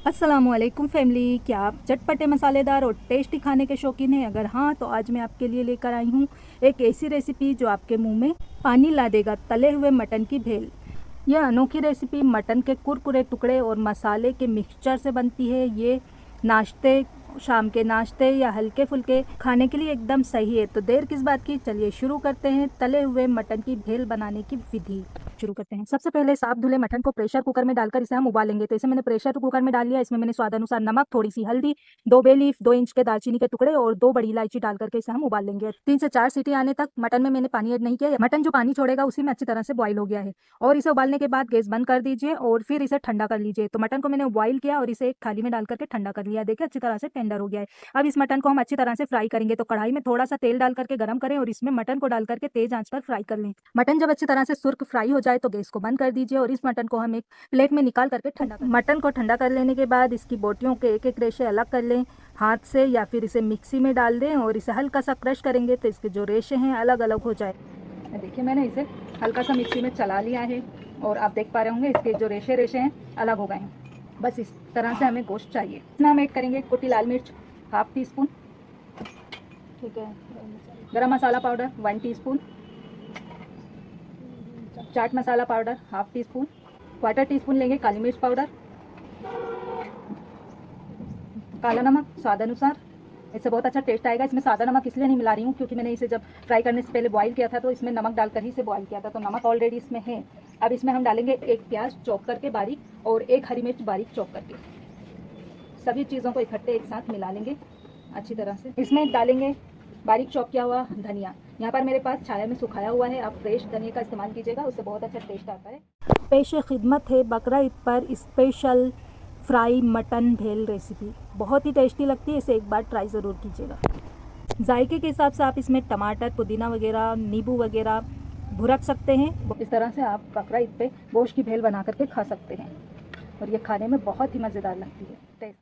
अस्सलामुअलैकुम फैमिली। क्या आप चटपटे मसालेदार और टेस्टी खाने के शौकीन हैं? अगर हाँ तो आज मैं आपके लिए लेकर आई हूँ एक ऐसी रेसिपी जो आपके मुंह में पानी ला देगा। तले हुए मटन की भेल। यह अनोखी रेसिपी मटन के कुरकुरे टुकड़े और मसाले के मिक्सचर से बनती है। ये नाश्ते, शाम के नाश्ते या हल्के फुल्के खाने के लिए एकदम सही है। तो देर किस बात की, चलिए शुरू करते हैं तले हुए मटन की भेल बनाने की विधि। शुरू करते हैं। सबसे पहले साफ धुले मटन को प्रेशर कुकर में डालकर इसे हम उबालेंगे। तो इसे मैंने प्रेशर कुकर में डाल लिया। इसमें मैंने स्वाद अनुसार नमक, थोड़ी सी हल्दी, 2 बे लीफ, 2 इंच के दालचीनी के टुकड़े और 2 बड़ी इलायची डाल करके इसे हम उबाल लेंगे। 3 से 4 सीटी आने तक। मटन में मैंने पानी ऐड नहीं किया। मटन जो पानी छोड़ेगा उसी में अच्छी तरह से बॉईल हो गया है। और इसे उबालने के बाद गैस बंद कर दीजिए और फिर इसे ठंडा कर लीजिए। तो मटन को मैंने बॉईल किया और इसे एक थाली में डाल करके ठंडा कर लिया। देखिए अच्छी तरह से टेंडर हो गया है। अब इस मटन को हम अच्छी तरह से फ्राई करेंगे। तो कढ़ाई में थोड़ा सा तेल डाल करके गरम करें और इसमें मटन को डाल करके तेज आंच पर फ्राई कर लें। मटन जब अच्छी तरह से सुर्ख फ्राई हो जाए तो गैस को बंद कर दीजिए और इस मटन को हम एक प्लेट में निकाल करके ठंडा कर। मटन को ठंडा कर लेने के बाद इसकी बोटियों के एक एक रेशे अलग कर लें हाथ से, या फिर इसे मिक्सी में डाल दें और इसे हल्का सा क्रश करेंगे तो इसके जो रेशे हैं अलग अलग हो जाए। देखिए मैंने इसे हल्का सा मिक्सी में चला लिया है और आप देख पा रहे होंगे इसके जो रेशे हैं अलग हो गए हैं। बस इस तरह से हमें गोश्त चाहिए। इसमें हम ऐड करेंगे कुटी लाल मिर्च हाफ टी स्पून, ठीक है, गरम मसाला पाउडर 1 टीस्पून, चाट मसाला powder half teaspoon, quarter teaspoon लेंगे काली मिर्च पाउडर, काला नमक स्वाद अनुसार। इससे बहुत अच्छा टेस्ट आएगा। इसमें सादा नमक इसलिए नहीं मिला रही हूँ क्योंकि मैंने इसे जब फ्राई करने से पहले बॉईल किया था तो इसमें नमक डालकर ही इसे बॉईल किया था, तो नमक ऑलरेडी इसमें है। अब इसमें हम डालेंगे एक प्याज चॉप करके बारीक और एक हरी मिर्च बारीक चॉप करके। सभी चीज़ों को इकट्ठे एक साथ मिला लेंगे अच्छी तरह से। इसमें डालेंगे बारीक चॉप किया हुआ धनिया। यहाँ पर मेरे पास छाया में सुखाया हुआ है, आप फ्रेश धनिया का इस्तेमाल कीजिएगा, उससे बहुत अच्छा टेस्ट आता है। पेश खिदमत है बकरा ईद पर स्पेशल फ्राई मटन भेल रेसिपी। बहुत ही टेस्टी लगती है, इसे एक बार ट्राई ज़रूर कीजिएगा। जायके के हिसाब से आप इसमें टमाटर, पुदीना वगैरह, नींबू वगैरह भुरक सकते हैं। इस तरह से आप बकरा ईद पे गोश्त की भेल बना करके खा सकते हैं और ये खाने में बहुत ही मज़ेदार लगती है।